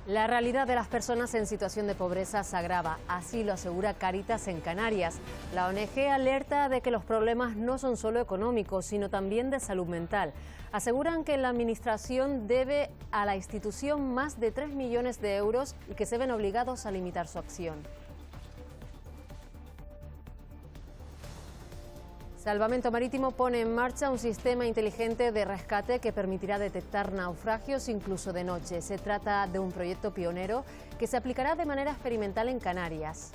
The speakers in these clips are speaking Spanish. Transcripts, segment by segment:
La realidad de las personas en situación de pobreza se agrava, así lo asegura Cáritas en Canarias. La ONG alerta de que los problemas no son solo económicos, sino también de salud mental. Aseguran que la Administración debe a la institución más de 3 millones de euros y que se ven obligados a limitar su acción. Salvamento Marítimo pone en marcha un sistema inteligente de rescate que permitirá detectar naufragios incluso de noche. Se trata de un proyecto pionero que se aplicará de manera experimental en Canarias.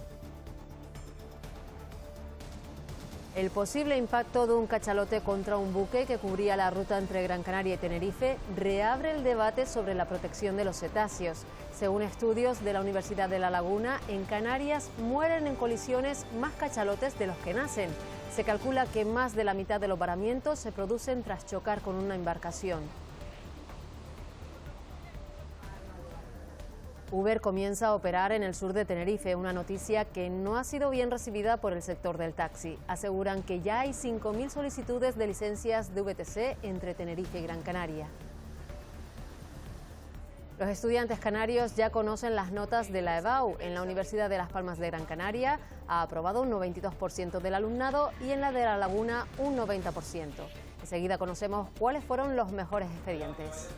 El posible impacto de un cachalote contra un buque que cubría la ruta entre Gran Canaria y Tenerife reabre el debate sobre la protección de los cetáceos. Según estudios de la Universidad de La Laguna, en Canarias mueren en colisiones más cachalotes de los que nacen. Se calcula que más de la mitad de los varamientos se producen tras chocar con una embarcación. Uber comienza a operar en el sur de Tenerife, una noticia que no ha sido bien recibida por el sector del taxi. Aseguran que ya hay 5.000 solicitudes de licencias de VTC entre Tenerife y Gran Canaria. Los estudiantes canarios ya conocen las notas de la EBAU. En la Universidad de Las Palmas de Gran Canaria ha aprobado un 92% del alumnado y en la de La Laguna un 90%. Enseguida conocemos cuáles fueron los mejores expedientes.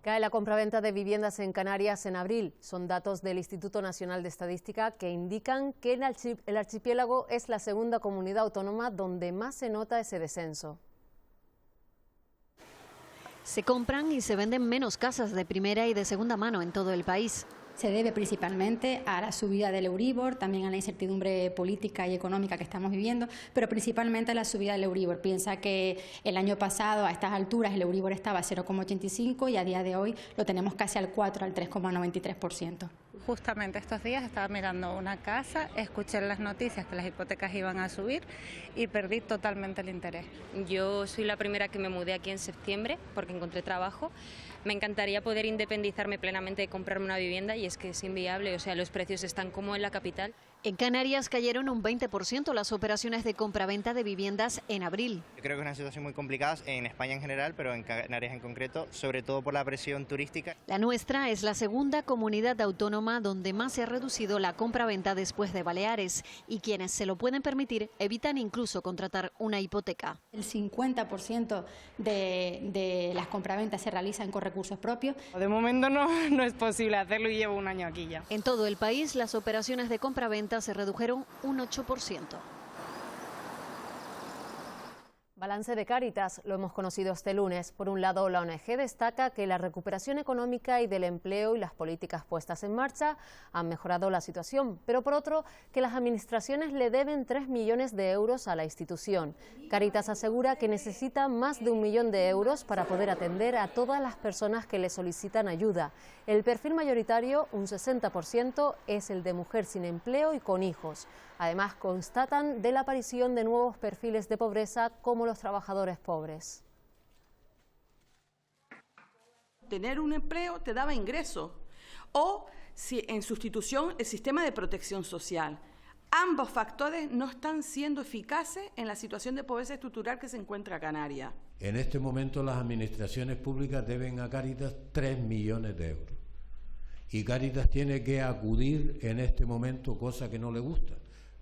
Cae la compraventa de viviendas en Canarias en abril. Son datos del Instituto Nacional de Estadística que indican que el archipiélago es la segunda comunidad autónoma donde más se nota ese descenso. Se compran y se venden menos casas de primera y de segunda mano en todo el país. Se debe principalmente a la subida del Euribor, también a la incertidumbre política y económica que estamos viviendo, pero principalmente a la subida del Euribor. Piensa que el año pasado a estas alturas el Euribor estaba a 0,85 y a día de hoy lo tenemos casi al 4, al 3,93%. Justamente estos días estaba mirando una casa, escuché en las noticias que las hipotecas iban a subir y perdí totalmente el interés. Yo soy la primera que me mudé aquí en septiembre porque encontré trabajo. Me encantaría poder independizarme plenamente de comprarme una vivienda y es que es inviable, o sea, los precios están como en la capital. En Canarias cayeron un 20% las operaciones de compraventa de viviendas en abril. Yo creo que es una situación muy complicada en España en general, pero en Canarias en concreto, sobre todo por la presión turística. La nuestra es la segunda comunidad autónoma donde más se ha reducido la compraventa después de Baleares y quienes se lo pueden permitir evitan incluso contratar una hipoteca. El 50% de las compraventas se realizan con recursos propios. De momento no es posible hacerlo y llevo un año aquí ya. En todo el país las operaciones de compraventa se redujeron un 8%. Balance de Cáritas, lo hemos conocido este lunes. Por un lado, la ONG destaca que la recuperación económica y del empleo y las políticas puestas en marcha han mejorado la situación, pero por otro, que las administraciones le deben 3 millones de euros a la institución. Cáritas asegura que necesita más de 1 millón de euros para poder atender a todas las personas que le solicitan ayuda. El perfil mayoritario, un 60%, es el de mujer sin empleo y con hijos. Además, constatan de la aparición de nuevos perfiles de pobreza como los trabajadores pobres. Tener un empleo te daba ingresos o, si en sustitución, el sistema de protección social. Ambos factores no están siendo eficaces en la situación de pobreza estructural que se encuentra Canarias. En este momento las administraciones públicas deben a Cáritas 3 millones de euros. Y Cáritas tiene que acudir en este momento, cosa que no le gusta,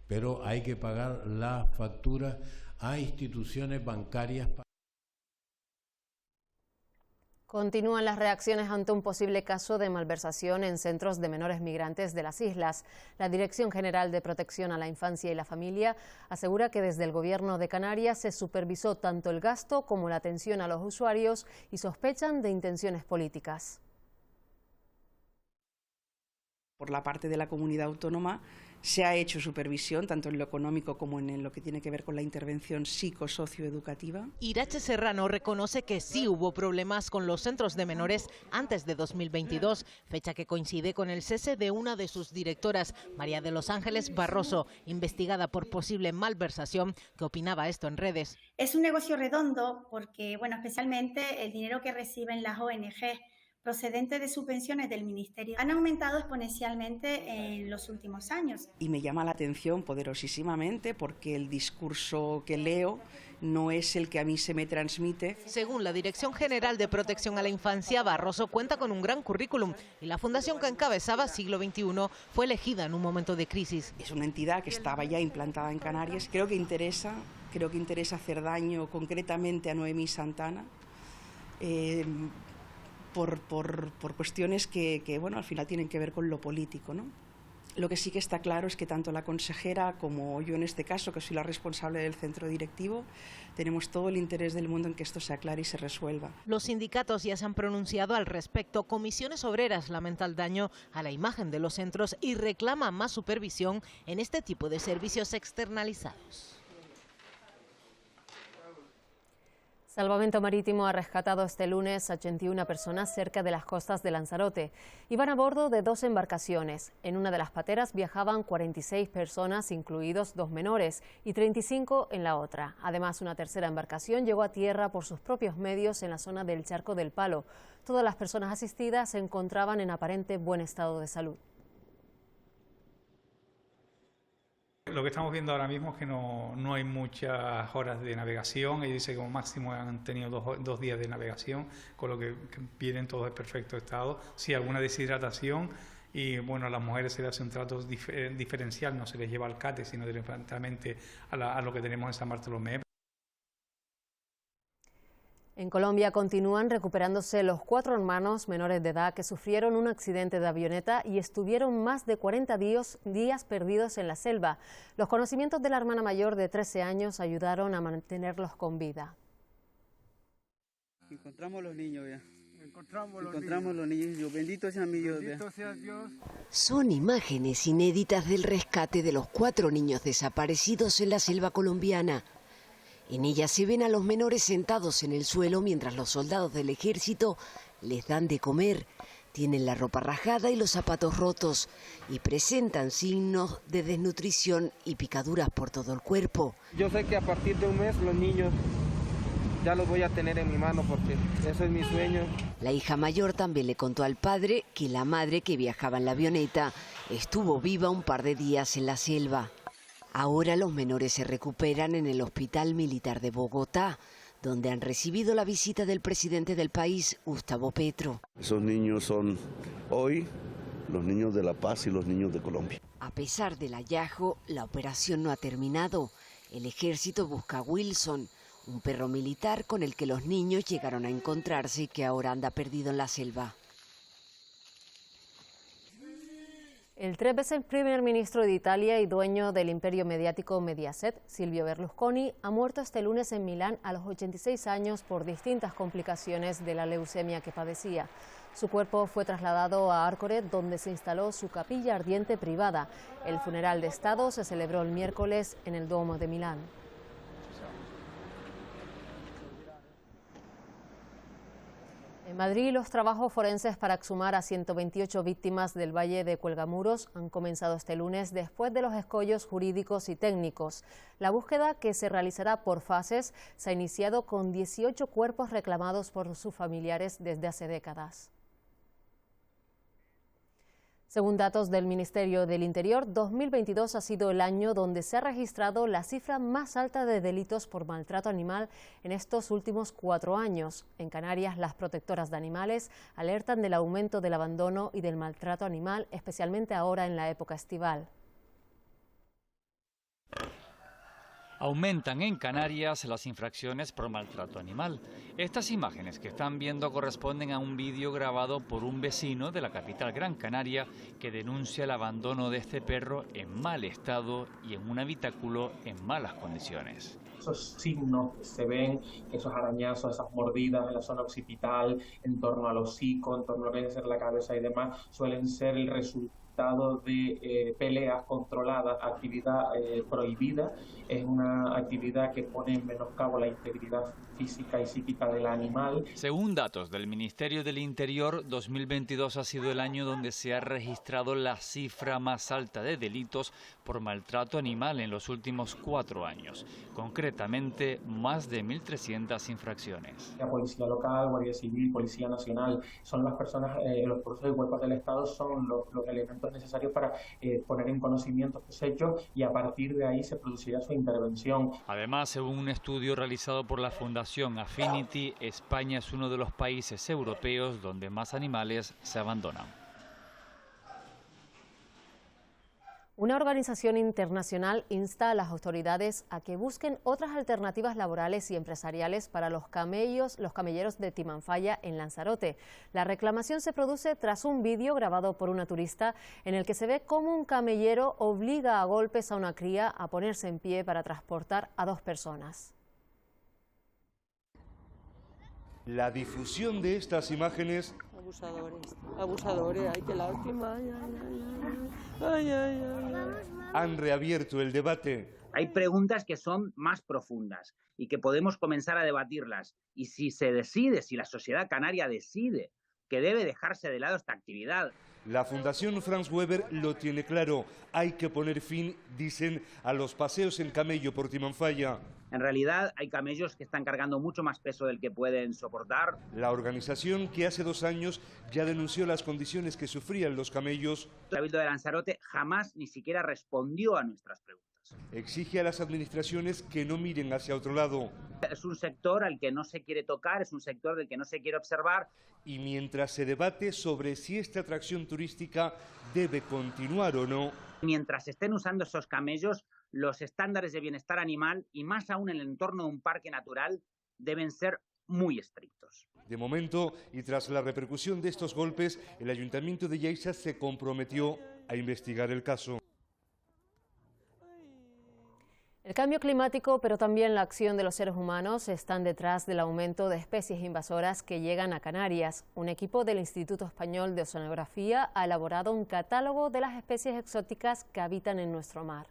pero hay que pagar las facturas a instituciones bancarias. Continúan las reacciones ante un posible caso de malversación en centros de menores migrantes de las islas. La Dirección General de Protección a la Infancia y la Familia asegura que desde el Gobierno de Canarias se supervisó tanto el gasto como la atención a los usuarios y sospechan de intenciones políticas. Por la parte de la comunidad autónoma se ha hecho supervisión, tanto en lo económico como en lo que tiene que ver con la intervención psicosocioeducativa. Irache Serrano reconoce que sí hubo problemas con los centros de menores antes de 2022, fecha que coincide con el cese de una de sus directoras, María de los Ángeles Barroso, investigada por posible malversación, que opinaba esto en redes. Es un negocio redondo porque, bueno, especialmente el dinero que reciben las ONG procedentes de subvenciones del Ministerio han aumentado exponencialmente en los últimos años. Y me llama la atención poderosísimamente porque el discurso que leo no es el que a mí se me transmite. Según la Dirección General de Protección a la Infancia, Barroso cuenta con un gran currículum y la fundación que encabezaba, Siglo XXI, fue elegida en un momento de crisis. Es una entidad que estaba ya implantada en Canarias. Creo que interesa hacer daño concretamente a Noemí Santana por cuestiones que bueno, al final tienen que ver con lo político, ¿no? Lo que sí que está claro es que tanto la consejera como yo en este caso, que soy la responsable del centro directivo, tenemos todo el interés del mundo en que esto se aclare y se resuelva. Los sindicatos ya se han pronunciado al respecto. Comisiones Obreras lamenta el daño a la imagen de los centros y reclama más supervisión en este tipo de servicios externalizados. Salvamento Marítimo ha rescatado este lunes a 81 personas cerca de las costas de Lanzarote. Iban a bordo de 2 embarcaciones. En una de las pateras viajaban 46 personas, incluidos 2 menores, y 35 en la otra. Además, una tercera embarcación llegó a tierra por sus propios medios en la zona del Charco del Palo. Todas las personas asistidas se encontraban en aparente buen estado de salud. Lo que estamos viendo ahora mismo es que no hay muchas horas de navegación. Ellos dicen que como máximo han tenido dos días de navegación, con lo que vienen todos en perfecto estado. Sí, alguna deshidratación y bueno, a las mujeres se les hace un trato diferencial, no se les lleva al CATE, sino directamente a lo que tenemos en San Bartolomé. En Colombia continúan recuperándose los 4 hermanos menores de edad que sufrieron un accidente de avioneta y estuvieron más de 40 días perdidos en la selva. Los conocimientos de la hermana mayor de 13 años ayudaron a mantenerlos con vida. Encontramos los niños ya. Encontramos los niños. Dios, bendito sea mi Dios. Bendito sea Dios. Son imágenes inéditas del rescate de los 4 niños desaparecidos en la selva colombiana. En ellas se ven a los menores sentados en el suelo mientras los soldados del ejército les dan de comer. Tienen la ropa rajada y los zapatos rotos y presentan signos de desnutrición y picaduras por todo el cuerpo. Yo sé que a partir de un mes los niños ya los voy a tener en mi mano porque eso es mi sueño. La hija mayor también le contó al padre que la madre que viajaba en la avioneta estuvo viva un par de días en la selva. Ahora los menores se recuperan en el Hospital Militar de Bogotá, donde han recibido la visita del presidente del país, Gustavo Petro. Esos niños son hoy los niños de La Paz y los niños de Colombia. A pesar del hallazgo, la operación no ha terminado. El ejército busca a Wilson, un perro militar con el que los niños llegaron a encontrarse y que ahora anda perdido en la selva. El 3 veces primer ministro de Italia y dueño del imperio mediático Mediaset, Silvio Berlusconi, ha muerto este lunes en Milán a los 86 años por distintas complicaciones de la leucemia que padecía. Su cuerpo fue trasladado a Arcore, donde se instaló su capilla ardiente privada. El funeral de Estado se celebró el miércoles en el Duomo de Milán. En Madrid, los trabajos forenses para exhumar a 128 víctimas del Valle de Cuelgamuros han comenzado este lunes después de los escollos jurídicos y técnicos. La búsqueda, que se realizará por fases, se ha iniciado con 18 cuerpos reclamados por sus familiares desde hace décadas. Según datos del Ministerio del Interior, 2022 ha sido el año donde se ha registrado la cifra más alta de delitos por maltrato animal en estos últimos 4 años. En Canarias, las protectoras de animales alertan del aumento del abandono y del maltrato animal, especialmente ahora en la época estival. Aumentan en Canarias las infracciones por maltrato animal. Estas imágenes que están viendo corresponden a un vídeo grabado por un vecino de la capital Gran Canaria que denuncia el abandono de este perro en mal estado y en un habitáculo en malas condiciones. Esos signos que se ven, esos arañazos, esas mordidas en la zona occipital, en torno al hocico, en torno a veces la cabeza y demás, suelen ser el resultado estado de peleas controladas, actividad prohibida. Es una actividad que pone en menoscabo la integridad física y psíquica del animal. Según datos del Ministerio del Interior, 2022 ha sido el año donde se ha registrado la cifra más alta de delitos por maltrato animal en los últimos 4 años. Concretamente, más de 1.300 infracciones. La Policía Local, Guardia Civil, Policía Nacional, son las personas, los fuerzas y cuerpos del Estado son los elementos necesarios para poner en conocimiento estos hechos y a partir de ahí se producirá su intervención. Además, según un estudio realizado por la Fundación Affinity, España es uno de los países europeos donde más animales se abandonan. Una organización internacional insta a las autoridades a que busquen otras alternativas laborales y empresariales para los camelleros de Timanfaya en Lanzarote. La reclamación se produce tras un vídeo grabado por una turista en el que se ve cómo un camellero obliga a golpes a una cría a ponerse en pie para transportar a 2 personas. La difusión de estas imágenes... Abusadores, ay, qué lástima, han reabierto el debate. Hay preguntas que son más profundas y que podemos comenzar a debatirlas. Y si se decide, si la sociedad canaria decide que debe dejarse de lado esta actividad. La Fundación Franz Weber lo tiene claro. Hay que poner fin, dicen, a los paseos en camello por Timanfaya. En realidad hay camellos que están cargando mucho más peso del que pueden soportar. La organización, que hace 2 años ya denunció las condiciones que sufrían los camellos, el Cabildo de Lanzarote jamás ni siquiera respondió a nuestras preguntas. Exige a las administraciones que no miren hacia otro lado. Es un sector al que no se quiere tocar, es un sector del que no se quiere observar. Y mientras se debate sobre si esta atracción turística debe continuar o no. Mientras estén usando esos camellos, los estándares de bienestar animal, y más aún en el entorno de un parque natural, deben ser muy estrictos. De momento, y tras la repercusión de estos golpes, el Ayuntamiento de Lleida se comprometió a investigar el caso. El cambio climático, pero también la acción de los seres humanos están detrás del aumento de especies invasoras que llegan a Canarias. Un equipo del Instituto Español de Oceanografía ha elaborado un catálogo de las especies exóticas que habitan en nuestro mar.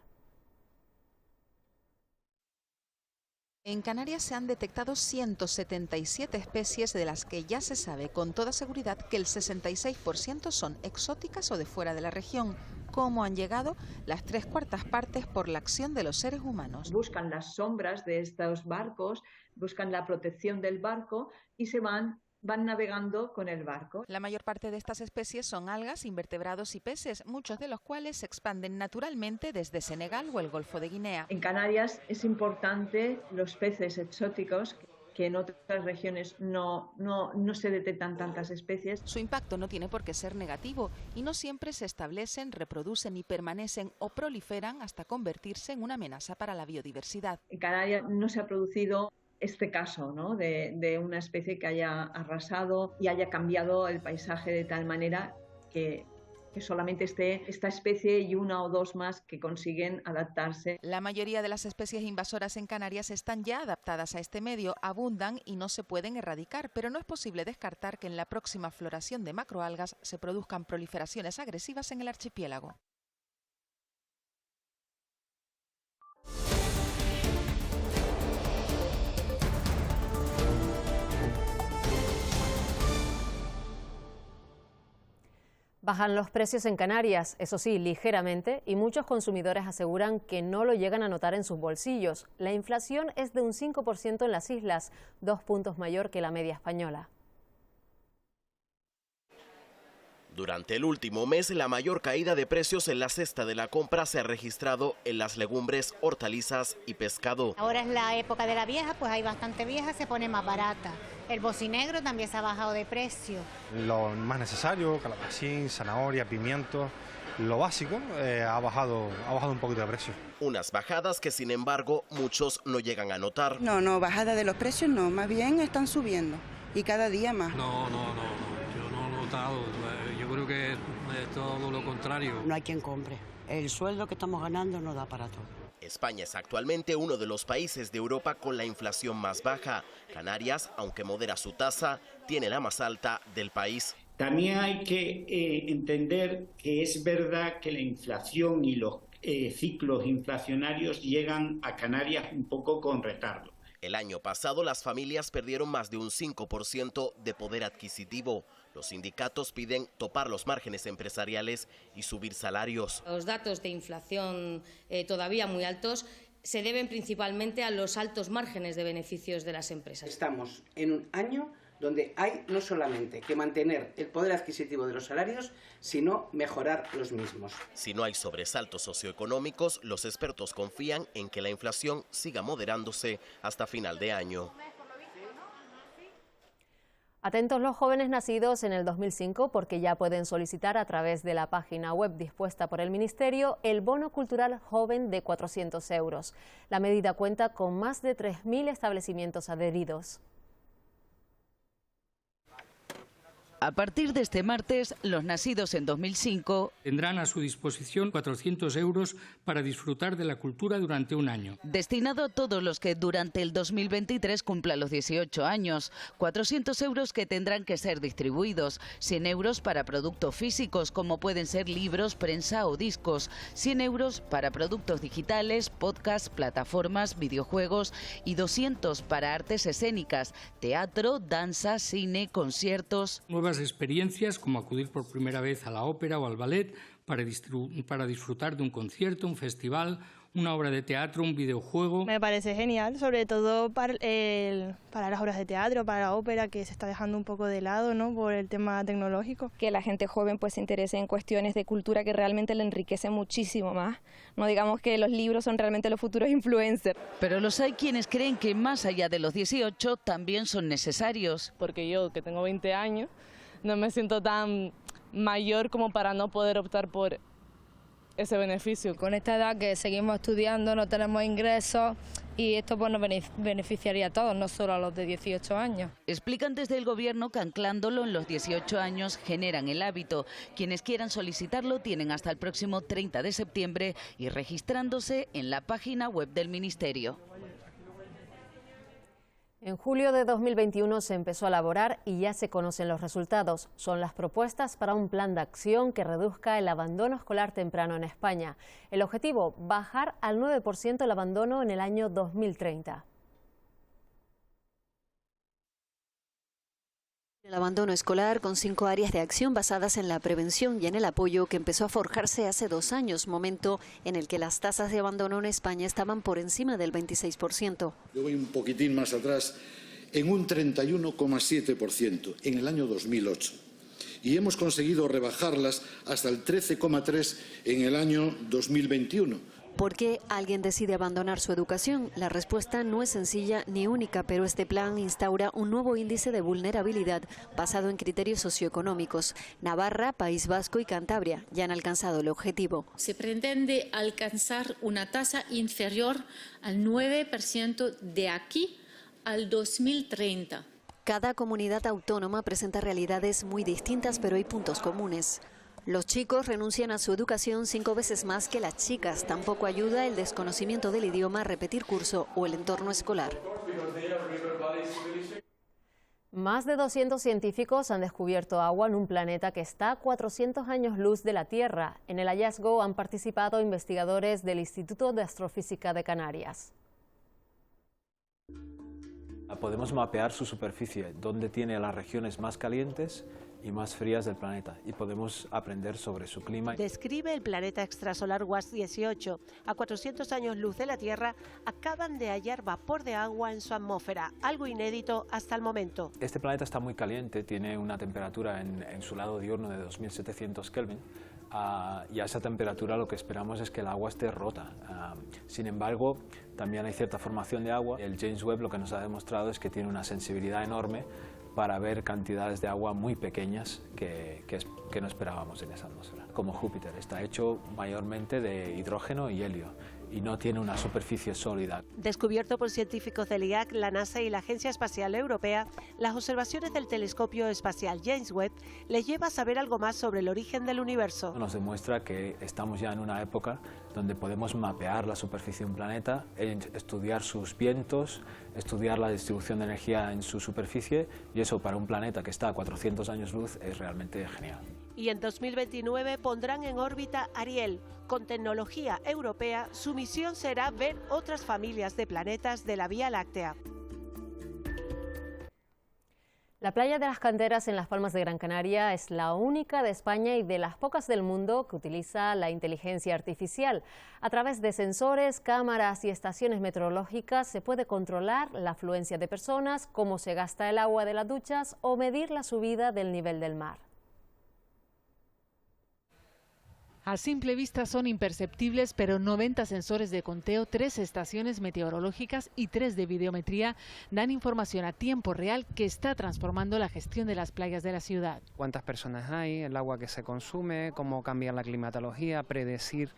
En Canarias se han detectado 177 especies, de las que ya se sabe con toda seguridad que el 66% son exóticas o de fuera de la región. ¿Cómo han llegado? Las 3/4 partes por la acción de los seres humanos. Buscan las sombras de estos barcos, buscan la protección del barco y se van navegando con el barco. La mayor parte de estas especies son algas, invertebrados y peces, muchos de los cuales se expanden naturalmente desde Senegal o el Golfo de Guinea. En Canarias es importante los peces exóticos, que en otras regiones no se detectan tantas especies. Su impacto no tiene por qué ser negativo y no siempre se establecen, reproducen y permanecen o proliferan hasta convertirse en una amenaza para la biodiversidad. En Canarias no se ha producido este caso, ¿no?, de una especie que haya arrasado y haya cambiado el paisaje de tal manera que solamente esté esta especie y 1 o 2 más que consiguen adaptarse. La mayoría de las especies invasoras en Canarias están ya adaptadas a este medio, abundan y no se pueden erradicar, pero no es posible descartar que en la próxima floración de macroalgas se produzcan proliferaciones agresivas en el archipiélago. Bajan los precios en Canarias, eso sí, ligeramente, y muchos consumidores aseguran que no lo llegan a notar en sus bolsillos. La inflación es de un 5% en las islas, 2 puntos mayor que la media española. Durante el último mes, la mayor caída de precios en la cesta de la compra se ha registrado en las legumbres, hortalizas y pescado. Ahora es la época de la vieja, pues hay bastante vieja, se pone más barata. El bocinegro también se ha bajado de precio. Lo más necesario, calabacín, zanahoria, pimiento, lo básico, ha bajado un poquito de precio. Unas bajadas que, sin embargo, muchos no llegan a notar. No, bajada de los precios no, más bien están subiendo y cada día más. No, yo no he notado, yo creo que es todo lo contrario. No hay quien compre, el sueldo que estamos ganando no da para todo. España es actualmente uno de los países de Europa con la inflación más baja. Canarias, aunque modera su tasa, tiene la más alta del país. También hay que entender que es verdad que la inflación y los ciclos inflacionarios llegan a Canarias un poco con retardo. El año pasado las familias perdieron más de un 5% de poder adquisitivo. Los sindicatos piden topar los márgenes empresariales y subir salarios. Los datos de inflación todavía muy altos se deben principalmente a los altos márgenes de beneficios de las empresas. Estamos en un año donde hay no solamente que mantener el poder adquisitivo de los salarios, sino mejorar los mismos. Si no hay sobresaltos socioeconómicos, los expertos confían en que la inflación siga moderándose hasta final de año. Atentos los jóvenes nacidos en el 2005 porque ya pueden solicitar a través de la página web dispuesta por el Ministerio el bono cultural joven de 400 euros. La medida cuenta con más de 3.000 establecimientos adheridos. A partir de este martes, los nacidos en 2005 tendrán a su disposición 400 euros para disfrutar de la cultura durante un año. Destinado a todos los que durante el 2023 cumplan los 18 años. 400 euros que tendrán que ser distribuidos. 100 euros para productos físicos, como pueden ser libros, prensa o discos. 100 euros para productos digitales, podcasts, plataformas, videojuegos. Y 200 para artes escénicas, teatro, danza, cine, conciertos. Nuevas experiencias como acudir por primera vez a la ópera o al ballet para disfrutar de un concierto, un festival, una obra de teatro, un videojuego. Me parece genial, sobre todo para las obras de teatro, para la ópera, que se está dejando un poco de lado, ¿no?, por el tema tecnológico. Que la gente joven pues se interese en cuestiones de cultura que realmente le enriquecen muchísimo más. No digamos que los libros son realmente los futuros influencers. Pero los hay quienes creen que más allá de los 18 también son necesarios. Porque yo, que tengo 20 años, no me siento tan mayor como para no poder optar por ese beneficio. Con esta edad que seguimos estudiando, no tenemos ingresos y esto pues nos beneficiaría a todos, no solo a los de 18 años. Explican desde el Gobierno que anclándolo en los 18 años generan el hábito. Quienes quieran solicitarlo tienen hasta el próximo 30 de septiembre y registrándose en la página web del Ministerio. En julio de 2021 se empezó a elaborar y ya se conocen los resultados. Son las propuestas para un plan de acción que reduzca el abandono escolar temprano en España. El objetivo, bajar al 9% el abandono en el año 2030. El abandono escolar con 5 áreas de acción basadas en la prevención y en el apoyo que empezó a forjarse hace 2 años, momento en el que las tasas de abandono en España estaban por encima del 26%. Yo voy un poquitín más atrás, en un 31,7% en el año 2008 y hemos conseguido rebajarlas hasta el 13,3% en el año 2021. ¿Por qué alguien decide abandonar su educación? La respuesta no es sencilla ni única, pero este plan instaura un nuevo índice de vulnerabilidad basado en criterios socioeconómicos. Navarra, País Vasco y Cantabria ya han alcanzado el objetivo. Se pretende alcanzar una tasa inferior al 9% de aquí al 2030. Cada comunidad autónoma presenta realidades muy distintas, pero hay puntos comunes. Los chicos renuncian a su educación 5 veces más que las chicas. Tampoco ayuda el desconocimiento del idioma, repetir curso o el entorno escolar. Más de 200 científicos han descubierto agua en un planeta que está a 400 años luz de la Tierra. En el hallazgo han participado investigadores del Instituto de Astrofísica de Canarias. Podemos mapear su superficie, donde tiene las regiones más calientes y más frías del planeta, y podemos aprender sobre su clima. Describe el planeta extrasolar WASP-18. A 400 años luz de la Tierra, acaban de hallar vapor de agua en su atmósfera, algo inédito hasta el momento. Este planeta está muy caliente, tiene una temperatura en su lado diurno de 2700 Kelvin, y a esa temperatura lo que esperamos es que el agua esté rota. Sin embargo, también hay cierta formación de agua. El James Webb lo que nos ha demostrado es que tiene una sensibilidad enorme para ver cantidades de agua muy pequeñas que no esperábamos en esa atmósfera. Como Júpiter, está hecho mayormente de hidrógeno y helio, y no tiene una superficie sólida. Descubierto por científicos del IAC, la NASA y la Agencia Espacial Europea, las observaciones del telescopio espacial James Webb les lleva a saber algo más sobre el origen del universo. Nos demuestra que estamos ya en una época donde podemos mapear la superficie de un planeta, estudiar sus vientos, estudiar la distribución de energía en su superficie, y eso para un planeta que está a 400 años luz es realmente genial. Y en 2029 pondrán en órbita Ariel. Con tecnología europea, su misión será ver otras familias de planetas de la Vía Láctea. La playa de las Canteras en Las Palmas de Gran Canaria es la única de España y de las pocas del mundo que utiliza la inteligencia artificial. A través de sensores, cámaras y estaciones meteorológicas se puede controlar la afluencia de personas, cómo se gasta el agua de las duchas o medir la subida del nivel del mar. A simple vista son imperceptibles, pero 90 sensores de conteo, 3 estaciones meteorológicas y 3 de videometría dan información a tiempo real que está transformando la gestión de las playas de la ciudad. Cuántas personas hay, el agua que se consume, cómo cambia la climatología, predecir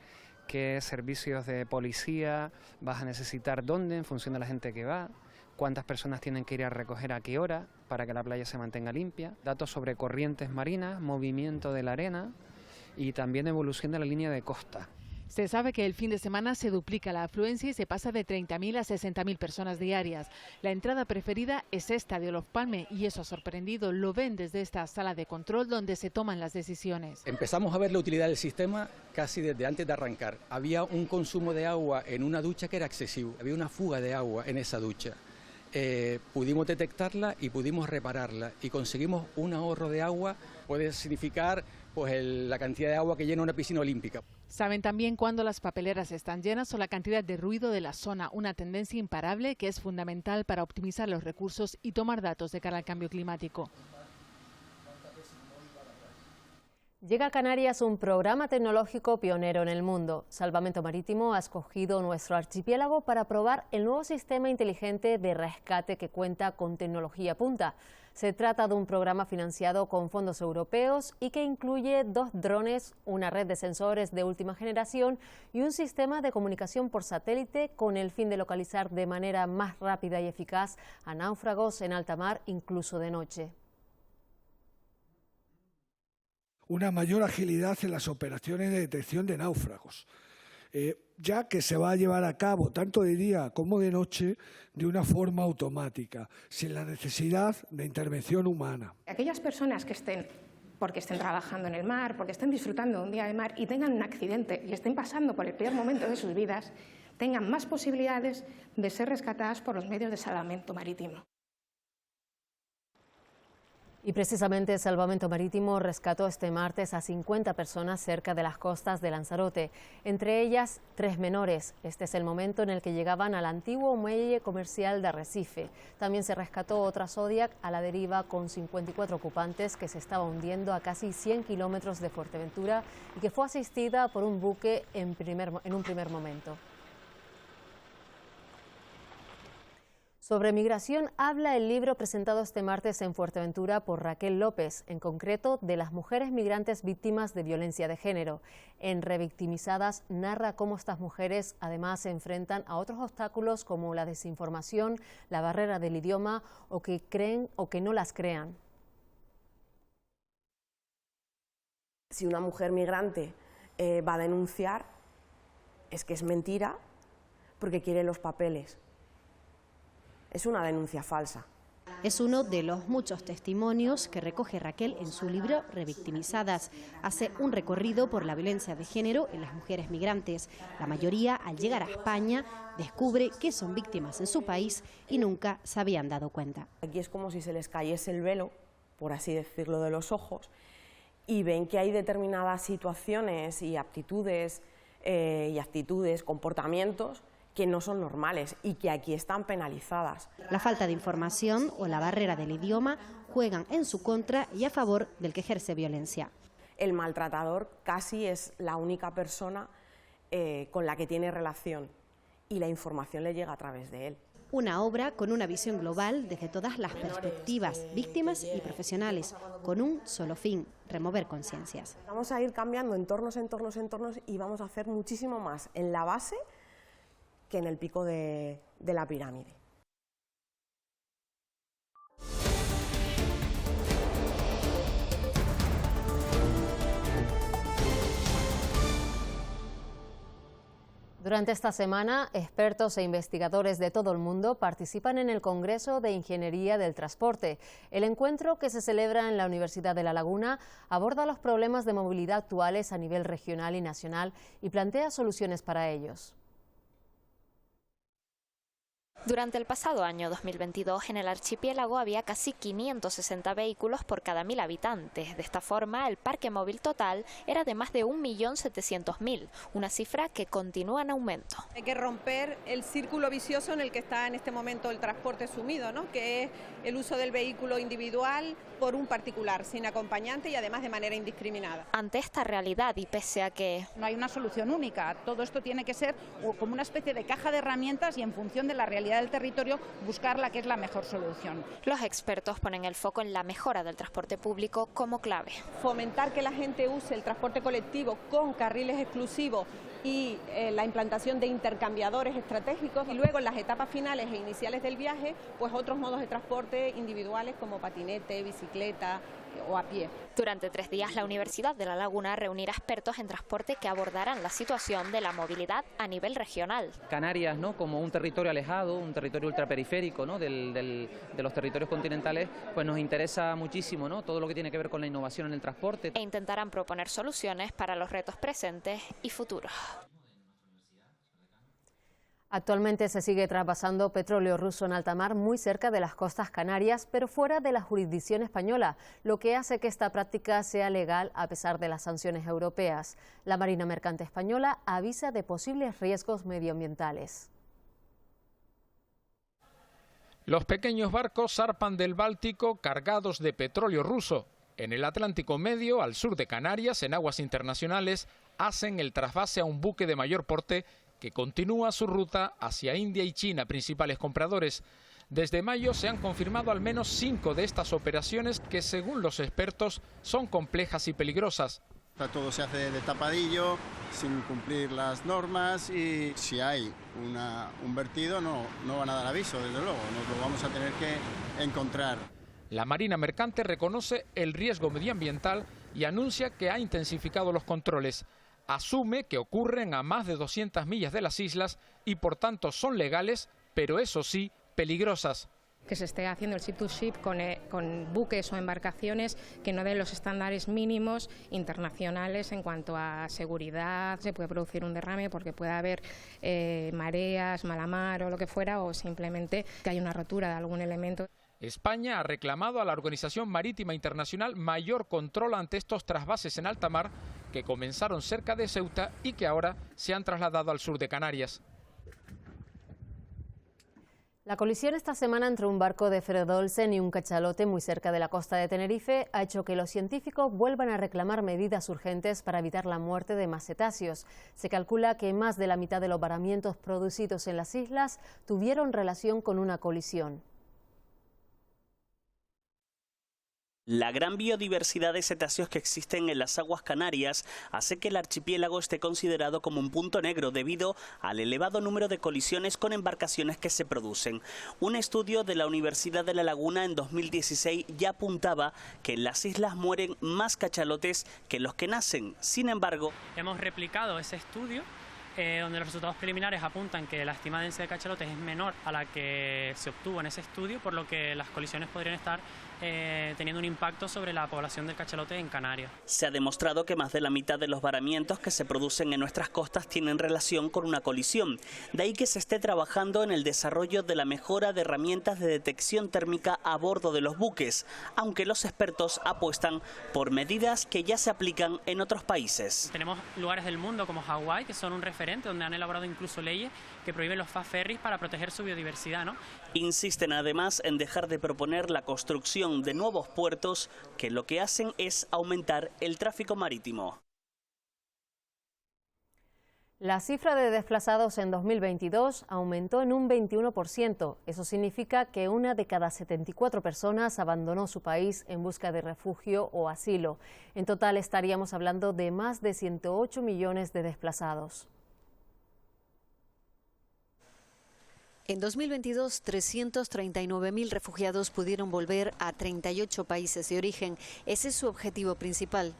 qué servicios de policía vas a necesitar dónde en función de la gente que va, cuántas personas tienen que ir a recoger a qué hora para que la playa se mantenga limpia, datos sobre corrientes marinas, movimiento de la arena y también evolución de la línea de costa. Se sabe que el fin de semana se duplica la afluencia y se pasa de 30.000 a 60.000 personas diarias. La entrada preferida es esta de Olof Palme y eso ha sorprendido. Lo ven desde esta sala de control donde se toman las decisiones. Empezamos a ver la utilidad del sistema casi desde antes de arrancar. Había un consumo de agua en una ducha que era excesivo. Había una fuga de agua en esa ducha. Pudimos detectarla y pudimos repararla y conseguimos un ahorro de agua. Puede significar pues la cantidad de agua que llena una piscina olímpica. Saben también cuándo las papeleras están llenas o la cantidad de ruido de la zona, una tendencia imparable que es fundamental para optimizar los recursos y tomar datos de cara al cambio climático. Llega a Canarias un programa tecnológico pionero en el mundo. Salvamento Marítimo ha escogido nuestro archipiélago para probar el nuevo sistema inteligente de rescate que cuenta con tecnología punta. Se trata de un programa financiado con fondos europeos y que incluye 2 drones, una red de sensores de última generación y un sistema de comunicación por satélite con el fin de localizar de manera más rápida y eficaz a náufragos en alta mar, incluso de noche. Una mayor agilidad en las operaciones de detección de náufragos, ya que se va a llevar a cabo tanto de día como de noche de una forma automática, sin la necesidad de intervención humana. Aquellas personas que estén trabajando en el mar, porque estén disfrutando de un día de mar y tengan un accidente y estén pasando por el peor momento de sus vidas, tengan más posibilidades de ser rescatadas por los medios de salvamento marítimo. Y precisamente Salvamento Marítimo rescató este martes a 50 personas cerca de las costas de Lanzarote, entre ellas 3 menores. Este es el momento en el que llegaban al antiguo muelle comercial de Arrecife. También se rescató otra Zodiac a la deriva con 54 ocupantes que se estaba hundiendo a casi 100 kilómetros de Fuerteventura y que fue asistida por un buque en un primer momento. Sobre migración habla el libro presentado este martes en Fuerteventura por Raquel López, en concreto de las mujeres migrantes víctimas de violencia de género. En Revictimizadas narra cómo estas mujeres además se enfrentan a otros obstáculos como la desinformación, la barrera del idioma o que creen o que no las crean. Si una mujer migrante va a denunciar, es que es mentira porque quiere los papeles. Es una denuncia falsa. Es uno de los muchos testimonios que recoge Raquel en su libro Revictimizadas. Hace un recorrido por la violencia de género en las mujeres migrantes. La mayoría, al llegar a España, descubre que son víctimas en su país y nunca se habían dado cuenta. Aquí es como si se les cayese el velo, por así decirlo, de los ojos, y ven que hay determinadas situaciones y aptitudes y actitudes, comportamientos que no son normales y que aquí están penalizadas. La falta de información o la barrera del idioma juegan en su contra y a favor del que ejerce violencia. El maltratador casi es la única persona con la que tiene relación y la información le llega a través de él. Una obra con una visión global desde todas las perspectivas, víctimas y profesionales, con un solo fin, remover conciencias. Vamos a ir cambiando entornos y vamos a hacer muchísimo más en la base que en el pico de la pirámide. Durante esta semana, expertos e investigadores de todo el mundo participan en el Congreso de Ingeniería del Transporte. El encuentro, que se celebra en la Universidad de La Laguna, aborda los problemas de movilidad actuales a nivel regional y nacional y plantea soluciones para ellos. Durante el pasado año 2022, en el archipiélago había casi 560 vehículos por cada 1.000 habitantes. De esta forma, el parque móvil total era de más de 1.700.000, una cifra que continúa en aumento. Hay que romper el círculo vicioso en el que está en este momento el transporte sumido, ¿no? Que es el uso del vehículo individual por un particular, sin acompañante y además de manera indiscriminada. Ante esta realidad y pese a que no hay una solución única, todo esto tiene que ser como una especie de caja de herramientas y en función de la realidad del territorio buscar la que es la mejor solución. Los expertos ponen el foco en la mejora del transporte público como clave. Fomentar que la gente use el transporte colectivo con carriles exclusivos y la implantación de intercambiadores estratégicos, y luego en las etapas finales e iniciales del viaje, pues otros modos de transporte individuales como patinete, bicicleta o a pie. Durante 3 días, la Universidad de La Laguna reunirá expertos en transporte que abordarán la situación de la movilidad a nivel regional. Canarias, ¿no?, como un territorio alejado, un territorio ultraperiférico, ¿no?, de los territorios continentales, pues nos interesa muchísimo, ¿no?, todo lo que tiene que ver con la innovación en el transporte. E intentarán proponer soluciones para los retos presentes y futuros. Actualmente se sigue trasvasando petróleo ruso en alta mar muy cerca de las costas canarias, pero fuera de la jurisdicción española, lo que hace que esta práctica sea legal a pesar de las sanciones europeas. La Marina Mercante Española avisa de posibles riesgos medioambientales. Los pequeños barcos zarpan del Báltico cargados de petróleo ruso. En el Atlántico Medio, al sur de Canarias, en aguas internacionales, hacen el trasvase a un buque de mayor porte que continúa su ruta hacia India y China, principales compradores. Desde mayo se han confirmado al menos 5 de estas operaciones que, según los expertos, son complejas y peligrosas. Todo se hace de tapadillo, sin cumplir las normas, y si hay un vertido no van a dar aviso, desde luego, nos lo vamos a tener que encontrar. La Marina Mercante reconoce el riesgo medioambiental y anuncia que ha intensificado los controles. Asume que ocurren a más de 200 millas de las islas y por tanto son legales, pero eso sí, peligrosas. Que se esté haciendo el ship-to-ship con buques o embarcaciones que no den los estándares mínimos internacionales en cuanto a seguridad. Se puede producir un derrame porque puede haber mareas, mala mar o lo que fuera, o simplemente que haya una rotura de algún elemento. España ha reclamado a la Organización Marítima Internacional mayor control ante estos trasvases en alta mar que comenzaron cerca de Ceuta y que ahora se han trasladado al sur de Canarias. La colisión esta semana entre un barco de Fredolsen y un cachalote muy cerca de la costa de Tenerife ha hecho que los científicos vuelvan a reclamar medidas urgentes para evitar la muerte de más cetáceos. Se calcula que más de la mitad de los varamientos producidos en las islas tuvieron relación con una colisión. La gran biodiversidad de cetáceos que existen en las aguas canarias hace que el archipiélago esté considerado como un punto negro debido al elevado número de colisiones con embarcaciones que se producen. Un estudio de la Universidad de La Laguna en 2016 ya apuntaba que en las islas mueren más cachalotes que los que nacen. Sin embargo, hemos replicado ese estudio donde los resultados preliminares apuntan que la estimada densidad de cachalotes es menor a la que se obtuvo en ese estudio, por lo que las colisiones podrían estar teniendo un impacto sobre la población del cachalote en Canarias. Se ha demostrado que más de la mitad de los varamientos que se producen en nuestras costas tienen relación con una colisión. De ahí que se esté trabajando en el desarrollo de la mejora de herramientas de detección térmica a bordo de los buques, aunque los expertos apuestan por medidas que ya se aplican en otros países. Tenemos lugares del mundo como Hawái, que son un referente, donde han elaborado incluso leyes que prohíben los fast ferries para proteger su biodiversidad, ¿no? Insisten además en dejar de proponer la construcción de nuevos puertos que lo que hacen es aumentar el tráfico marítimo. La cifra de desplazados en 2022 aumentó en un 21%. Eso significa que 1 de cada 74 personas abandonó su país en busca de refugio o asilo. En total estaríamos hablando de más de 108 millones de desplazados. En 2022, 339.000 refugiados pudieron volver a 38 países de origen. Ese es su objetivo principal.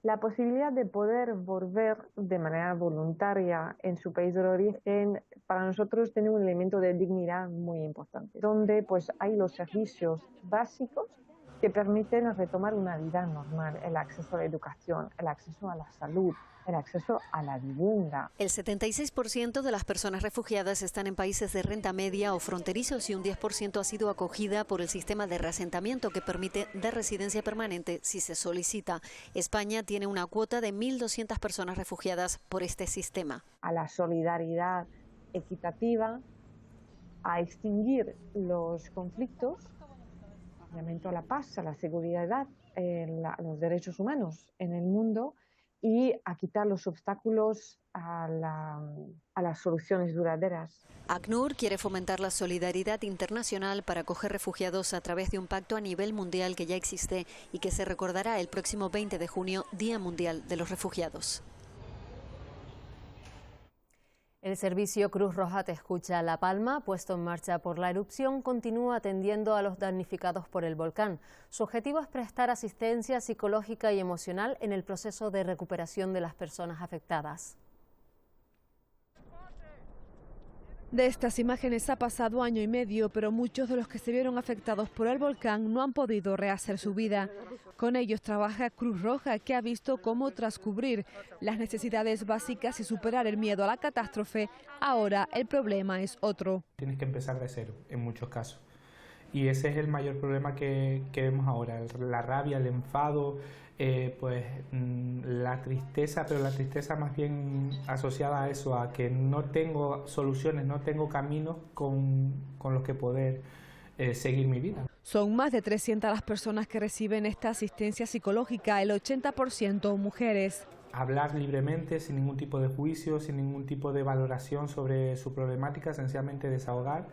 La posibilidad de poder volver de manera voluntaria en su país de origen, para nosotros tiene un elemento de dignidad muy importante, donde pues hay los servicios básicos que permiten retomar una vida normal, el acceso a la educación, el acceso a la salud, el acceso a la vivienda. El 76% de las personas refugiadas están en países de renta media o fronterizos y un 10% ha sido acogida por el sistema de reasentamiento que permite dar residencia permanente si se solicita. España tiene una cuota de 1.200 personas refugiadas por este sistema. A la solidaridad equitativa, a extinguir los conflictos, obviamente a la paz, a la seguridad, a los derechos humanos en el mundo, y a quitar los obstáculos a las soluciones duraderas. ACNUR quiere fomentar la solidaridad internacional para acoger refugiados a través de un pacto a nivel mundial que ya existe y que se recordará el próximo 20 de junio, Día Mundial de los Refugiados. El servicio Cruz Roja Te Escucha La Palma, puesto en marcha por la erupción, continúa atendiendo a los damnificados por el volcán. Su objetivo es prestar asistencia psicológica y emocional en el proceso de recuperación de las personas afectadas. De estas imágenes ha pasado año y medio, pero muchos de los que se vieron afectados por el volcán no han podido rehacer su vida. Con ellos trabaja Cruz Roja, que ha visto cómo tras cubrir las necesidades básicas y superar el miedo a la catástrofe, ahora el problema es otro. Tienes que empezar de cero en muchos casos. Y ese es el mayor problema que vemos ahora, la rabia, el enfado, la tristeza, pero la tristeza más bien asociada a eso, a que no tengo soluciones, no tengo caminos con los que poder seguir mi vida. Son más de 300 las personas que reciben esta asistencia psicológica, el 80% mujeres. Hablar libremente, sin ningún tipo de juicio, sin ningún tipo de valoración sobre su problemática, sencillamente desahogar.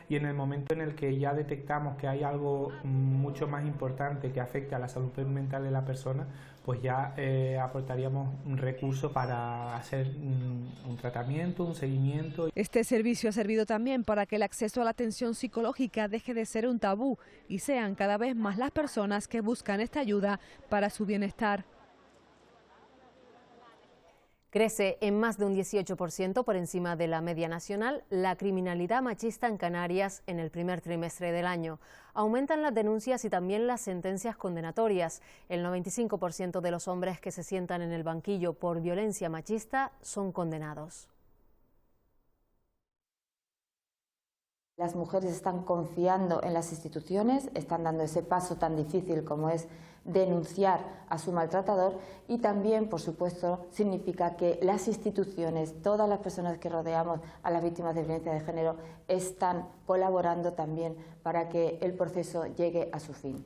Y en el momento en el que ya detectamos que hay algo mucho más importante que afecta a la salud mental de la persona, pues ya aportaríamos un recurso para hacer un tratamiento, un seguimiento. Este servicio ha servido también para que el acceso a la atención psicológica deje de ser un tabú y sean cada vez más las personas que buscan esta ayuda para su bienestar. Crece en más de un 18% por encima de la media nacional la criminalidad machista en Canarias en el primer trimestre del año. Aumentan las denuncias y también las sentencias condenatorias. El 95% de los hombres que se sientan en el banquillo por violencia machista son condenados. Las mujeres están confiando en las instituciones, están dando ese paso tan difícil como es denunciar a su maltratador y también, por supuesto, significa que las instituciones, todas las personas que rodeamos a las víctimas de violencia de género, están colaborando también para que el proceso llegue a su fin.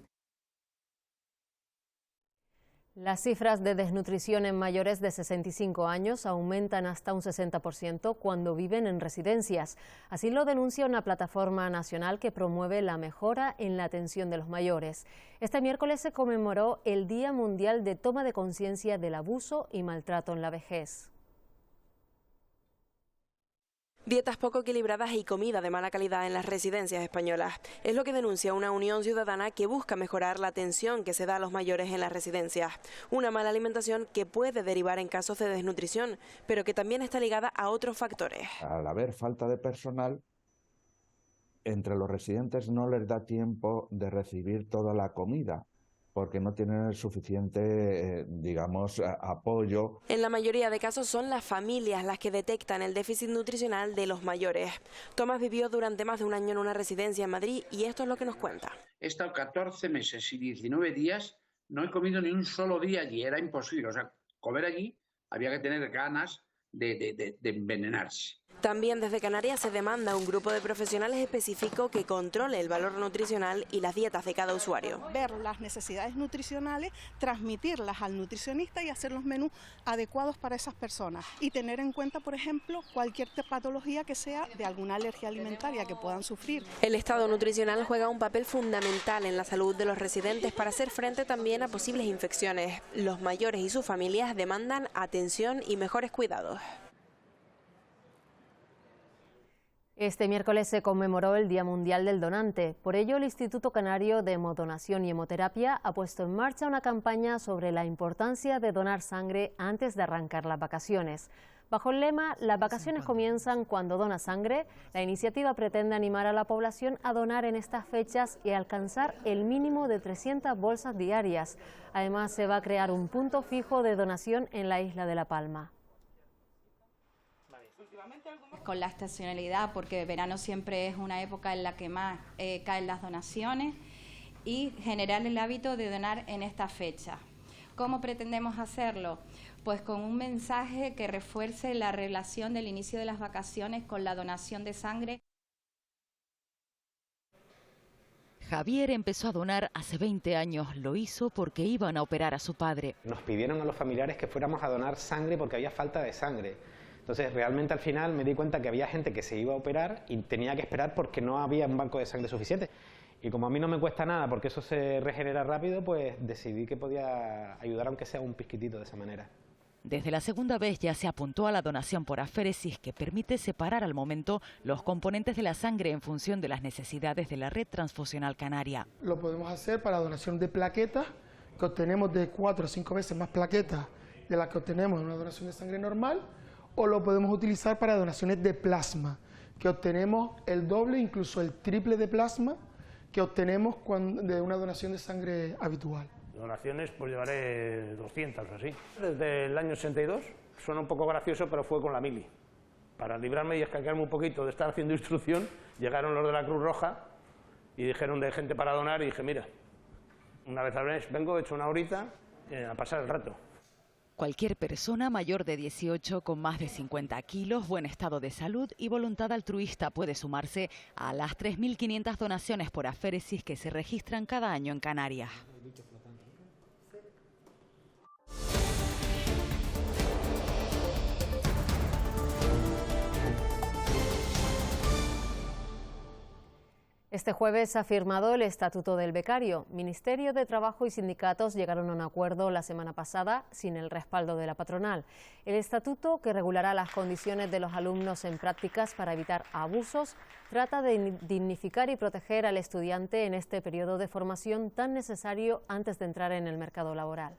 Las cifras de desnutrición en mayores de 65 años aumentan hasta un 60% cuando viven en residencias. Así lo denuncia una plataforma nacional que promueve la mejora en la atención de los mayores. Este miércoles se conmemoró el Día Mundial de Toma de Conciencia del Abuso y Maltrato en la Vejez. Dietas poco equilibradas y comida de mala calidad en las residencias españolas. Es lo que denuncia una unión ciudadana que busca mejorar la atención que se da a los mayores en las residencias. Una mala alimentación que puede derivar en casos de desnutrición, pero que también está ligada a otros factores. Al haber falta de personal, entre los residentes no les da tiempo de recibir toda la comida, porque no tienen el suficiente, apoyo. En la mayoría de casos son las familias las que detectan el déficit nutricional de los mayores. Tomás vivió durante más de un año en una residencia en Madrid y esto es lo que nos cuenta. He estado 14 meses y 19 días, no he comido ni un solo día allí, era imposible. O sea, comer allí había que tener ganas de envenenarse. También desde Canarias se demanda un grupo de profesionales específico que controle el valor nutricional y las dietas de cada usuario. Ver las necesidades nutricionales, transmitirlas al nutricionista y hacer los menús adecuados para esas personas. Y tener en cuenta, por ejemplo, cualquier patología que sea de alguna alergia alimentaria que puedan sufrir. El estado nutricional juega un papel fundamental en la salud de los residentes para hacer frente también a posibles infecciones. Los mayores y sus familias demandan atención y mejores cuidados. Este miércoles se conmemoró el Día Mundial del Donante. Por ello, el Instituto Canario de Hemodonación y Hemoterapia ha puesto en marcha una campaña sobre la importancia de donar sangre antes de arrancar las vacaciones. Bajo el lema "Las vacaciones comienzan cuando donas sangre", la iniciativa pretende animar a la población a donar en estas fechas y alcanzar el mínimo de 300 bolsas diarias. Además, se va a crear un punto fijo de donación en la isla de La Palma. Con la estacionalidad, porque verano siempre es una época en la que más caen las donaciones, y generar el hábito de donar en esta fecha. ¿Cómo pretendemos hacerlo? Pues con un mensaje que refuerce la relación del inicio de las vacaciones con la donación de sangre. Javier empezó a donar hace 20 años, lo hizo porque iban a operar a su padre. Nos pidieron a los familiares que fuéramos a donar sangre porque había falta de sangre. Entonces, realmente al final me di cuenta que había gente que se iba a operar y tenía que esperar porque no había un banco de sangre suficiente. Y como a mí no me cuesta nada porque eso se regenera rápido, pues decidí que podía ayudar aunque sea un pizquitito de esa manera. Desde la segunda vez ya se apuntó a la donación por aféresis, que permite separar al momento los componentes de la sangre en función de las necesidades de la red transfusional canaria. Lo podemos hacer para donación de plaquetas, que obtenemos de 4 a 5 veces más plaquetas de las que obtenemos en una donación de sangre normal, o lo podemos utilizar para donaciones de plasma, que obtenemos el doble, incluso el triple de plasma que obtenemos de una donación de sangre habitual. Donaciones, pues llevaré 200 o así. Desde el año 82, suena un poco gracioso, pero fue con la mili. Para librarme y escaquearme un poquito de estar haciendo instrucción, llegaron los de la Cruz Roja y dijeron de gente para donar, y dije, mira, una vez al mes vengo, he hecho una horita a pasar el rato. Cualquier persona mayor de 18 con más de 50 kilos, buen estado de salud y voluntad altruista puede sumarse a las 3.500 donaciones por aféresis que se registran cada año en Canarias. Este jueves ha firmado el Estatuto del Becario. Ministerio de Trabajo y sindicatos llegaron a un acuerdo la semana pasada sin el respaldo de la patronal. El estatuto, que regulará las condiciones de los alumnos en prácticas para evitar abusos, trata de dignificar y proteger al estudiante en este periodo de formación tan necesario antes de entrar en el mercado laboral.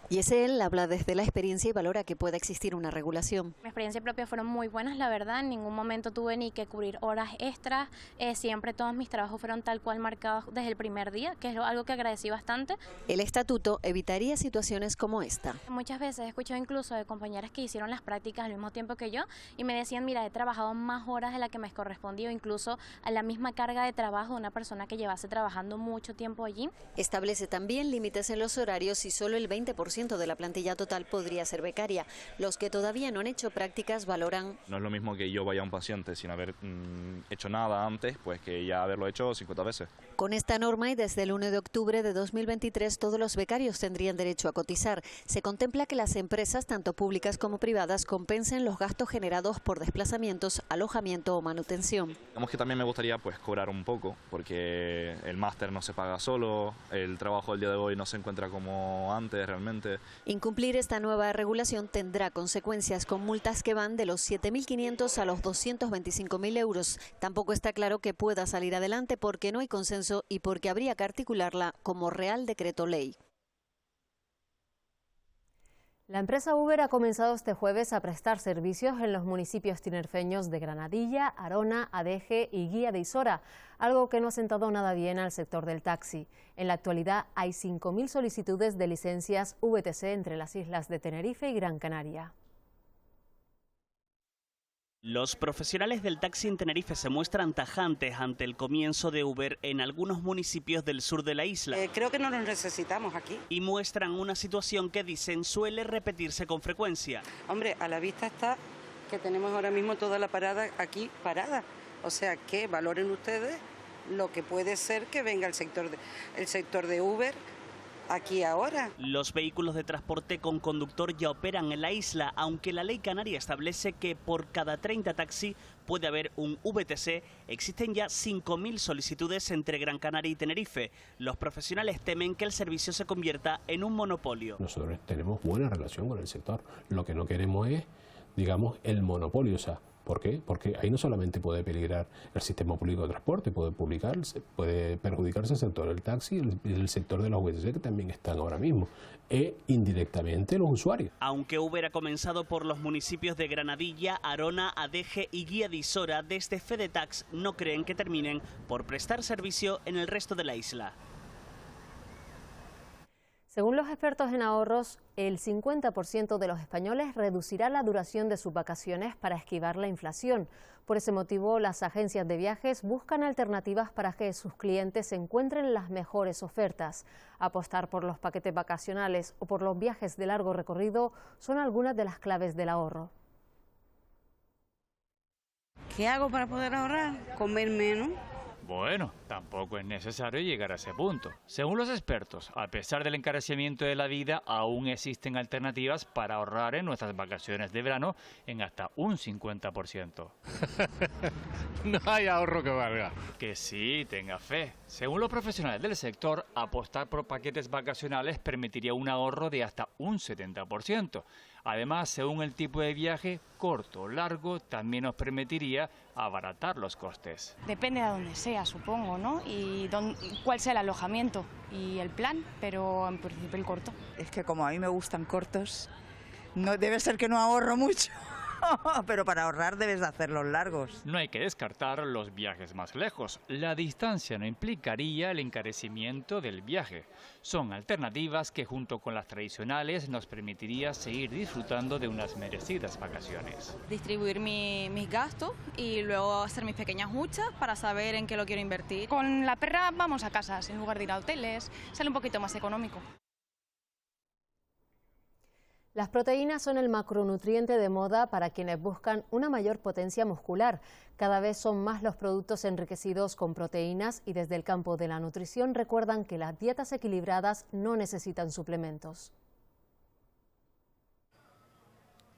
Y él habla desde la experiencia y valora que pueda existir una regulación. Mi experiencia propia fueron muy buenas, la verdad. En ningún momento tuve ni que cubrir horas extras. Siempre todos mis trabajos fueron tal cual marcados desde el primer día, que es algo que agradecí bastante. El estatuto evitaría situaciones como esta. Muchas veces he escuchado incluso de compañeras que hicieron las prácticas al mismo tiempo que yo y me decían, mira, he trabajado más horas de la que me correspondía, incluso a la misma carga de trabajo de una persona que llevase trabajando mucho tiempo allí. Establece también límites en los horarios y solo el 20% de la plantilla total podría ser becaria. Los que todavía no han hecho prácticas valoran. No es lo mismo que yo vaya a un paciente sin haber hecho nada antes, pues que ya haberlo hecho 50 veces. Con esta norma y desde el 1 de octubre de 2023 todos los becarios tendrían derecho a cotizar. Se contempla que las empresas, tanto públicas como privadas, compensen los gastos generados por desplazamientos, alojamiento o manutención. Digamos que también me gustaría pues cobrar un poco, porque el máster no se paga solo, el trabajo del día de hoy no se encuentra como antes realmente. Incumplir esta nueva regulación tendrá consecuencias, con multas que van de los 7.500 a los 225.000 euros. Tampoco está claro que pueda salir adelante porque no hay consenso y porque habría que articularla como Real Decreto Ley. La empresa Uber ha comenzado este jueves a prestar servicios en los municipios tinerfeños de Granadilla, Arona, Adeje y Guía de Isora, algo que no ha sentado nada bien al sector del taxi. En la actualidad hay 5.000 solicitudes de licencias VTC entre las islas de Tenerife y Gran Canaria. Los profesionales del taxi en Tenerife se muestran tajantes ante el comienzo de Uber en algunos municipios del sur de la isla. Creo que no los necesitamos aquí. Y muestran una situación que dicen suele repetirse con frecuencia. Hombre, a la vista está que tenemos ahora mismo toda la parada aquí parada. O sea, que valoren ustedes lo que puede ser que venga el sector de Uber aquí ahora. Los vehículos de transporte con conductor ya operan en la isla, aunque la ley canaria establece que por cada 30 taxis puede haber un VTC. Existen ya 5.000 solicitudes entre Gran Canaria y Tenerife. Los profesionales temen que el servicio se convierta en un monopolio. Nosotros tenemos buena relación con el sector. Lo que no queremos es, digamos, el monopolio. O sea, ¿Por qué? Porque ahí no solamente puede peligrar el sistema público de transporte, puede perjudicarse el sector del taxi y el sector de los VTC, que también están ahora mismo, e indirectamente los usuarios. Aunque Uber ha comenzado por los municipios de Granadilla, Arona, Adeje y Guía de Isora, desde Fedetax no creen que terminen por prestar servicio en el resto de la isla. Según los expertos en ahorros, el 50% de los españoles reducirá la duración de sus vacaciones para esquivar la inflación. Por ese motivo, las agencias de viajes buscan alternativas para que sus clientes encuentren las mejores ofertas. Apostar por los paquetes vacacionales o por los viajes de largo recorrido son algunas de las claves del ahorro. ¿Qué hago para poder ahorrar? Comer menos. Bueno, tampoco es necesario llegar a ese punto. Según los expertos, a pesar del encarecimiento de la vida, aún existen alternativas para ahorrar en nuestras vacaciones de verano en hasta un 50%. No hay ahorro que valga. Que sí, tenga fe. Según los profesionales del sector, apostar por paquetes vacacionales permitiría un ahorro de hasta un 70%. Además, según el tipo de viaje, corto o largo, también nos permitiría abaratar los costes. Depende de dónde sea, supongo, ¿no? Y cuál sea el alojamiento y el plan, pero en principio el corto. Es que como a mí me gustan cortos, no debe ser que no ahorro mucho. Pero para ahorrar debes de hacerlos largos. No hay que descartar los viajes más lejos. La distancia no implicaría el encarecimiento del viaje. Son alternativas que junto con las tradicionales nos permitiría seguir disfrutando de unas merecidas vacaciones. Distribuir mis gastos y luego hacer mis pequeñas huchas para saber en qué lo quiero invertir. Con la perra vamos a casas en lugar de ir a hoteles, sale un poquito más económico. Las proteínas son el macronutriente de moda para quienes buscan una mayor potencia muscular. Cada vez son más los productos enriquecidos con proteínas y desde el campo de la nutrición recuerdan que las dietas equilibradas no necesitan suplementos.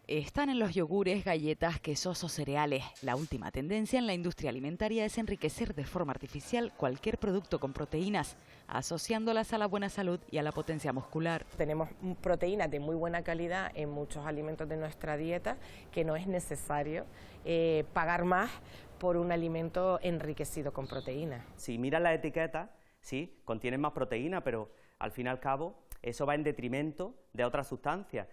Están en los yogures, galletas, quesos o cereales. La última tendencia en la industria alimentaria es enriquecer de forma artificial cualquier producto con proteínas, asociándolas a la buena salud y a la potencia muscular. Tenemos proteínas de muy buena calidad en muchos alimentos de nuestra dieta, que no es necesario pagar más por un alimento enriquecido con proteínas. Si miras la etiqueta, sí, contienen más proteína, pero al fin y al cabo eso va en detrimento de otras sustancias.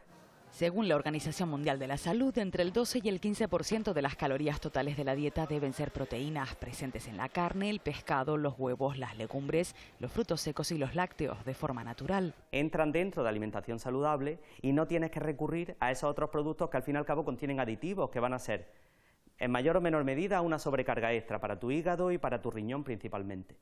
Según la Organización Mundial de la Salud, entre el 12 y el 15% de las calorías totales de la dieta deben ser proteínas presentes en la carne, el pescado, los huevos, las legumbres, los frutos secos y los lácteos de forma natural. Entran dentro de alimentación saludable y no tienes que recurrir a esos otros productos que al fin y al cabo contienen aditivos que van a ser, en mayor o menor medida, una sobrecarga extra para tu hígado y para tu riñón principalmente.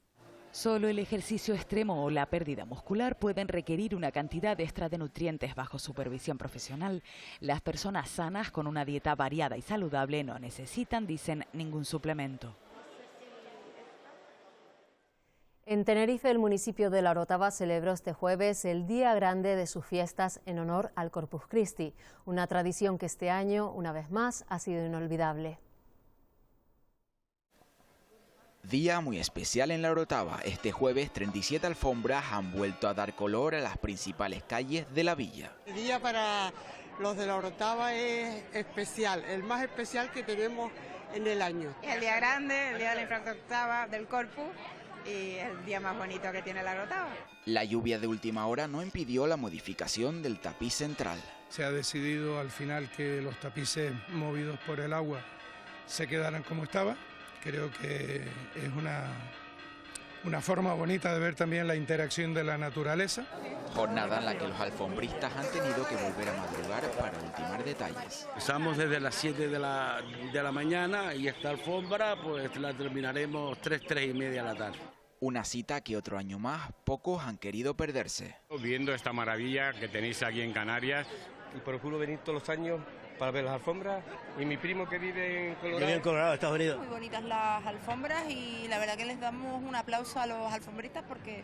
Solo el ejercicio extremo o la pérdida muscular pueden requerir una cantidad extra de nutrientes bajo supervisión profesional. Las personas sanas con una dieta variada y saludable no necesitan, dicen, ningún suplemento. En Tenerife, el municipio de La Orotava celebró este jueves el día grande de sus fiestas en honor al Corpus Christi, una tradición que este año, una vez más, ha sido inolvidable. Día muy especial en La Orotava. Este jueves 37 alfombras han vuelto a dar color a las principales calles de la villa. El día para los de La Orotava es especial, el más especial que tenemos en el año. Es el día grande, el día de la infraestructura del Corpus y el día más bonito que tiene La Orotava. La lluvia de última hora no impidió la modificación del tapiz central. Se ha decidido al final que los tapices movidos por el agua se quedaran como estaba. Creo que es una forma bonita de ver también la interacción de la naturaleza. Jornada en la que los alfombristas han tenido que volver a madrugar para ultimar detalles. Empezamos desde las 7 de la mañana y esta alfombra pues la terminaremos 3 y media de la tarde. Una cita que otro año más pocos han querido perderse. Viendo esta maravilla que tenéis aquí en Canarias. Y procuro venir todos los años para ver las alfombras, y mi primo que vive en Colorado. Yo vivo en Colorado, Estados Unidos. Muy bonitas las alfombras y la verdad que les damos un aplauso a los alfombristas porque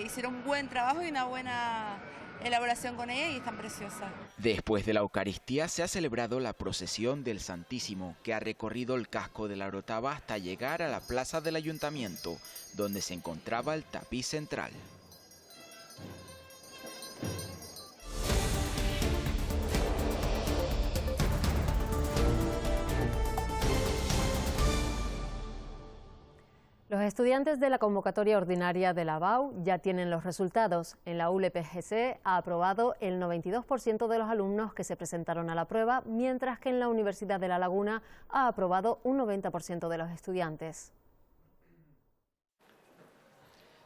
hicieron un buen trabajo y una buena elaboración con ellas y están preciosas. Después de la Eucaristía se ha celebrado la procesión del Santísimo, que ha recorrido el casco de La Orotava hasta llegar a la plaza del Ayuntamiento, donde se encontraba el tapiz central. Los estudiantes de la convocatoria ordinaria de la BAU ya tienen los resultados. En la ULPGC ha aprobado el 92% de los alumnos que se presentaron a la prueba, mientras que en la Universidad de La Laguna ha aprobado un 90% de los estudiantes.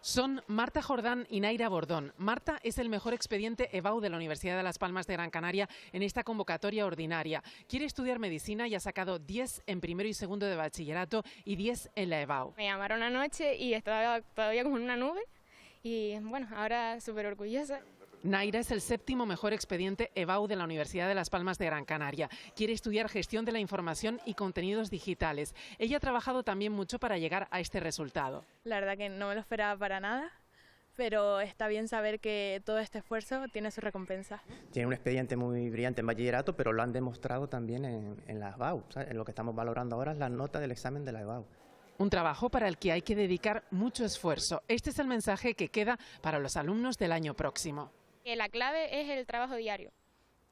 Son Marta Jordán y Naira Bordón. Marta es el mejor expediente EBAU de la Universidad de Las Palmas de Gran Canaria en esta convocatoria ordinaria. Quiere estudiar medicina y ha sacado 10 en primero y segundo de bachillerato y 10 en la EBAU. Me llamaron anoche y estaba todavía como en una nube y bueno, ahora súper orgullosa. Naira es el séptimo mejor expediente EBAU de la Universidad de Las Palmas de Gran Canaria. Quiere estudiar gestión de la información y contenidos digitales. Ella ha trabajado también mucho para llegar a este resultado. La verdad que no me lo esperaba para nada, pero está bien saber que todo este esfuerzo tiene su recompensa. Tiene un expediente muy brillante en bachillerato, pero lo han demostrado también en la EBAU. ¿Sabes? En lo que estamos valorando ahora es la nota del examen de la EBAU. Un trabajo para el que hay que dedicar mucho esfuerzo. Este es el mensaje que queda para los alumnos del año próximo. La clave es el trabajo diario.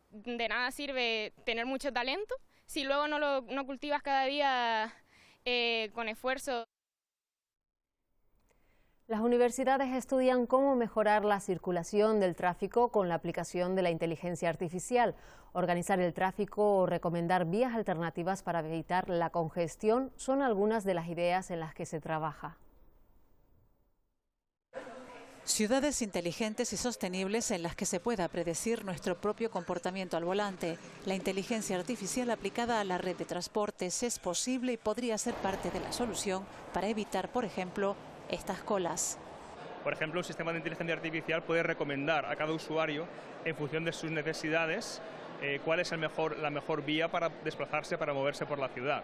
De nada sirve tener mucho talento si luego no cultivas cada día con esfuerzo. Las universidades estudian cómo mejorar la circulación del tráfico con la aplicación de la inteligencia artificial. Organizar el tráfico o recomendar vías alternativas para evitar la congestión son algunas de las ideas en las que se trabaja. Ciudades inteligentes y sostenibles en las que se pueda predecir nuestro propio comportamiento al volante. La inteligencia artificial aplicada a la red de transportes es posible y podría ser parte de la solución para evitar, por ejemplo, estas colas. Por ejemplo, un sistema de inteligencia artificial puede recomendar a cada usuario, en función de sus necesidades, cuál es la mejor vía para desplazarse, para moverse por la ciudad.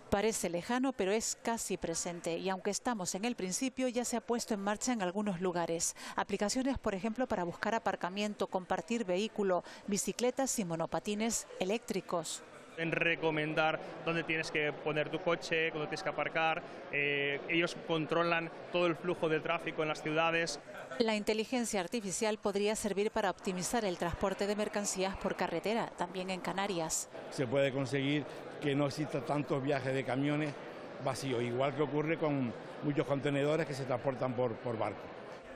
Parece lejano, pero es casi presente y aunque estamos en el principio, ya se ha puesto en marcha en algunos lugares. Aplicaciones, por ejemplo, para buscar aparcamiento, compartir vehículo, bicicletas y monopatines eléctricos. En recomendar dónde tienes que poner tu coche, dónde tienes que aparcar. Ellos controlan todo el flujo del tráfico en las ciudades. La inteligencia artificial podría servir para optimizar el transporte de mercancías por carretera, también en Canarias. Se puede conseguir que no exista tantos viajes de camiones vacíos, igual que ocurre con muchos contenedores que se transportan por barco.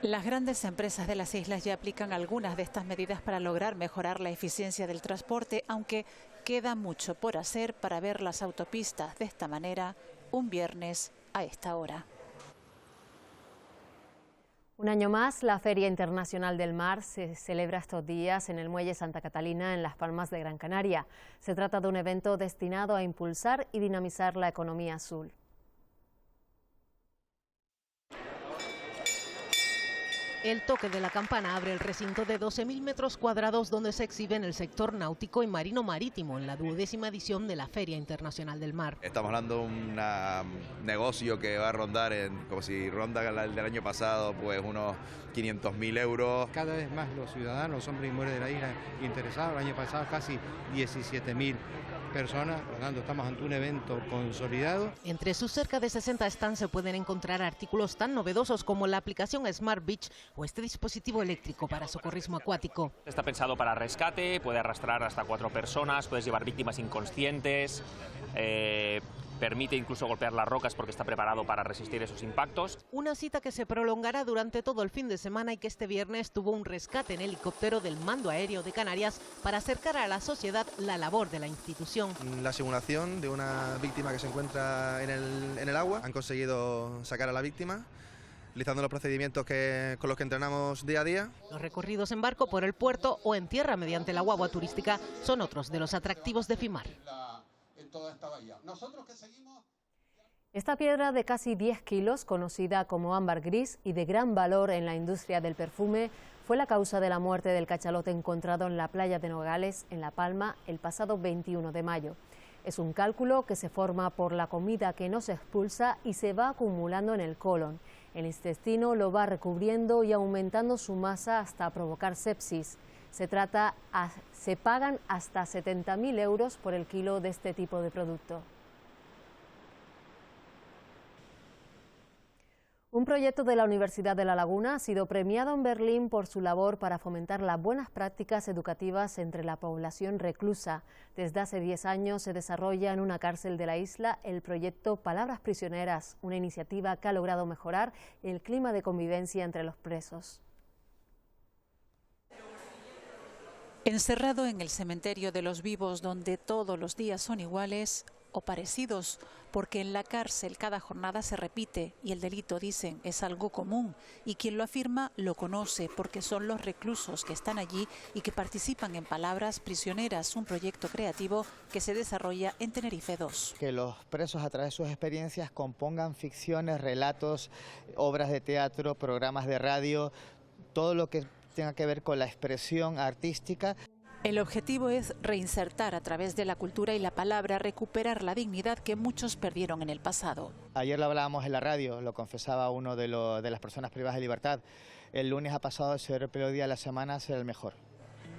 Las grandes empresas de las islas ya aplican algunas de estas medidas para lograr mejorar la eficiencia del transporte, aunque queda mucho por hacer para ver las autopistas de esta manera un viernes a esta hora. Un año más, la Feria Internacional del Mar se celebra estos días en el Muelle Santa Catalina, en Las Palmas de Gran Canaria. Se trata de un evento destinado a impulsar y dinamizar la economía azul. El toque de la campana abre el recinto de 12.000 metros cuadrados donde se exhibe en el sector náutico y marino marítimo en la 12ª edición de la Feria Internacional del Mar. Estamos hablando de un negocio que va a rondar, como si ronda el del año pasado, pues unos 500.000 euros. Cada vez más los ciudadanos, hombres y mujeres de la isla interesados. El año pasado casi 17.000 personas, por lo tanto estamos ante un evento consolidado. Entre sus cerca de 60 stands se pueden encontrar artículos tan novedosos como la aplicación Smart Beach o este dispositivo eléctrico para socorrismo acuático. Está pensado para rescate, puede arrastrar hasta 4 personas, puedes llevar víctimas inconscientes, permite incluso golpear las rocas porque está preparado para resistir esos impactos. Una cita que se prolongará durante todo el fin de semana y que este viernes tuvo un rescate en helicóptero del Mando Aéreo de Canarias para acercar a la sociedad la labor de la institución. La simulación de una víctima que se encuentra en el agua. Han conseguido sacar a la víctima, realizando los procedimientos con los que entrenamos día a día. Los recorridos en barco por el puerto o en tierra mediante la guagua turística son otros de los atractivos de FIMAR. Esta piedra de casi 10 kilos, conocida como ámbar gris y de gran valor en la industria del perfume, fue la causa de la muerte del cachalote encontrado en la playa de Nogales, en La Palma, el pasado 21 de mayo. Es un cálculo que se forma por la comida que no se expulsa y se va acumulando en el colon. El intestino lo va recubriendo y aumentando su masa hasta provocar sepsis. Se pagan hasta 70.000 euros por el kilo de este tipo de producto. Un proyecto de la Universidad de La Laguna ha sido premiado en Berlín por su labor para fomentar las buenas prácticas educativas entre la población reclusa. Desde hace 10 años se desarrolla en una cárcel de la isla el proyecto Palabras Prisioneras, una iniciativa que ha logrado mejorar el clima de convivencia entre los presos. Encerrado en el cementerio de los vivos, donde todos los días son iguales o parecidos, porque en la cárcel cada jornada se repite y el delito, dicen, es algo común, y quien lo afirma lo conoce porque son los reclusos que están allí y que participan en Palabras Prisioneras, un proyecto creativo que se desarrolla en Tenerife 2. Que los presos a través de sus experiencias compongan ficciones, relatos, obras de teatro, programas de radio, todo lo que tenga que ver con la expresión artística. El objetivo es reinsertar a través de la cultura y la palabra, recuperar la dignidad que muchos perdieron en el pasado. Ayer lo hablábamos en la radio, lo confesaba uno de las personas privadas de libertad. El lunes ha pasado de ser el peor día de la semana a ser el mejor.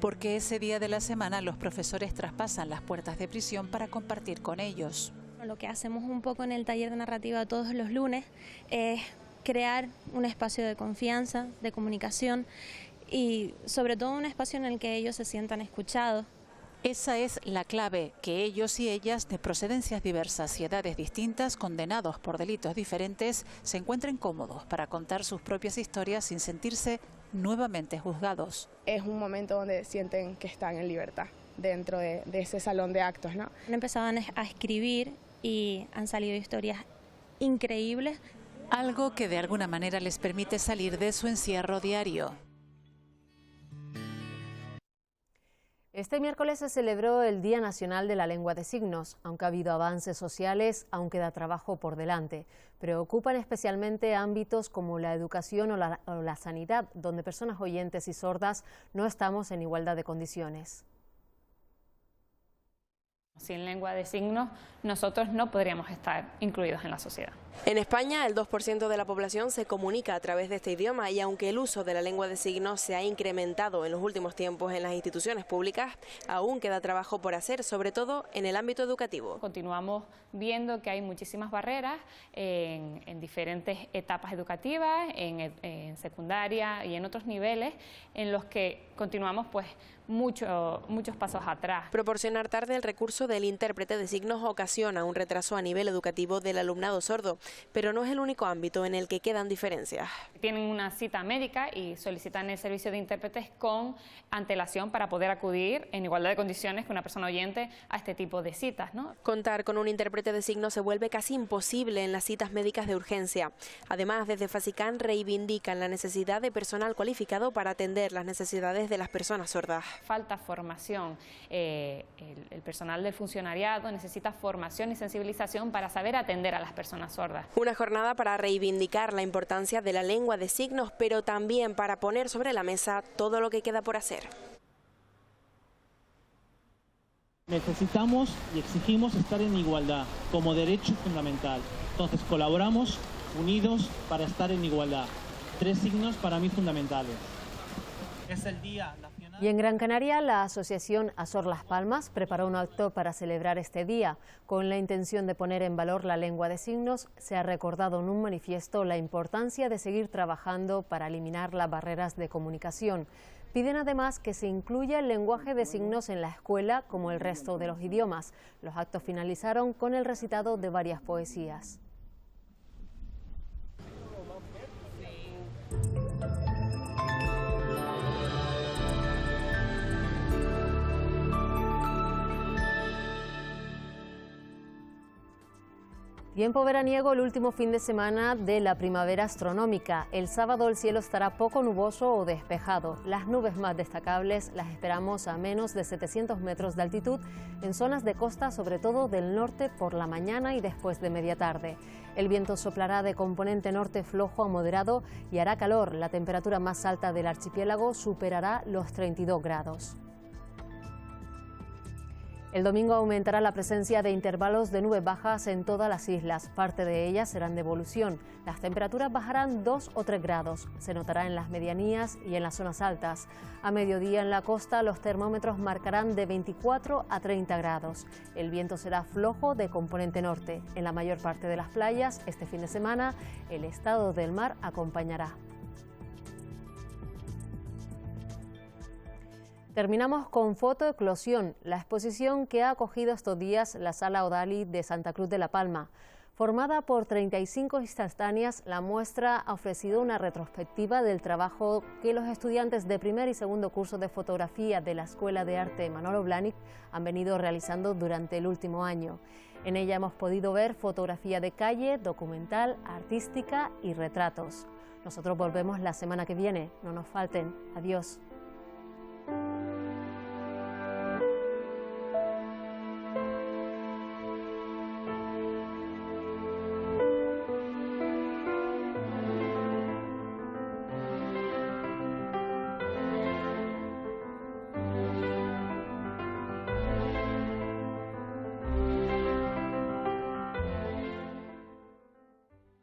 Porque ese día de la semana los profesores traspasan las puertas de prisión para compartir con ellos. Lo que hacemos un poco en el taller de narrativa todos los lunes es crear un espacio de confianza, de comunicación, y sobre todo un espacio en el que ellos se sientan escuchados. Esa es la clave, que ellos y ellas de procedencias diversas y edades distintas, condenados por delitos diferentes, se encuentren cómodos para contar sus propias historias sin sentirse nuevamente juzgados. Es un momento donde sienten que están en libertad dentro de ese salón de actos, ¿no? Empezaban a escribir y han salido historias increíbles. Algo que de alguna manera les permite salir de su encierro diario. Este miércoles se celebró el Día Nacional de la Lengua de Signos. Aunque ha habido avances sociales, aún queda trabajo por delante. Preocupan especialmente ámbitos como la educación o la sanidad, donde personas oyentes y sordas no estamos en igualdad de condiciones. Sin lengua de signos, nosotros no podríamos estar incluidos en la sociedad. En España, el 2% de la población se comunica a través de este idioma y aunque el uso de la lengua de signos se ha incrementado en los últimos tiempos en las instituciones públicas, aún queda trabajo por hacer, sobre todo en el ámbito educativo. Continuamos viendo que hay muchísimas barreras en diferentes etapas educativas, en secundaria y en otros niveles, en los que continuamos muchos pasos atrás. Proporcionar tarde el recurso del intérprete de signos ocasiona un retraso a nivel educativo del alumnado sordo, pero no es el único ámbito en el que quedan diferencias. Tienen una cita médica y solicitan el servicio de intérpretes con antelación para poder acudir en igualdad de condiciones que una persona oyente a este tipo de citas, ¿no? Contar con un intérprete de signos se vuelve casi imposible en las citas médicas de urgencia. Además, desde FASICAN reivindican la necesidad de personal cualificado para atender las necesidades de las personas sordas. Falta formación, el personal del funcionariado necesita formación y sensibilización para saber atender a las personas sordas. Una jornada para reivindicar la importancia de la lengua de signos, pero también para poner sobre la mesa todo lo que queda por hacer. Necesitamos y exigimos estar en igualdad como derecho fundamental. Entonces colaboramos unidos para estar en igualdad. 3 signos para mí fundamentales. Es el Día Nacional. Y en Gran Canaria, la asociación Azor Las Palmas preparó un acto para celebrar este día. Con la intención de poner en valor la lengua de signos, se ha recordado en un manifiesto la importancia de seguir trabajando para eliminar las barreras de comunicación. Piden además que se incluya el lenguaje de signos en la escuela como el resto de los idiomas. Los actos finalizaron con el recitado de varias poesías. Tiempo veraniego el último fin de semana de la primavera astronómica. El sábado el cielo estará poco nuboso o despejado. Las nubes más destacables las esperamos a menos de 700 metros de altitud en zonas de costa, sobre todo del norte por la mañana y después de media tarde. El viento soplará de componente norte flojo a moderado y hará calor. La temperatura más alta del archipiélago superará los 32 grados. El domingo aumentará la presencia de intervalos de nubes bajas en todas las islas. Parte de ellas serán de evolución. Las temperaturas bajarán 2 o 3 grados. Se notará en las medianías y en las zonas altas. A mediodía en la costa los termómetros marcarán de 24 a 30 grados. El viento será flojo de componente norte. En la mayor parte de las playas, este fin de semana, el estado del mar acompañará. Terminamos con Fotoeclosión, la exposición que ha acogido estos días la Sala Odali de Santa Cruz de la Palma. Formada por 35 instantáneas, la muestra ha ofrecido una retrospectiva del trabajo que los estudiantes de primer y segundo curso de fotografía de la Escuela de Arte Manolo Blahnik han venido realizando durante el último año. En ella hemos podido ver fotografía de calle, documental, artística y retratos. Nosotros volvemos la semana que viene. No nos falten. Adiós.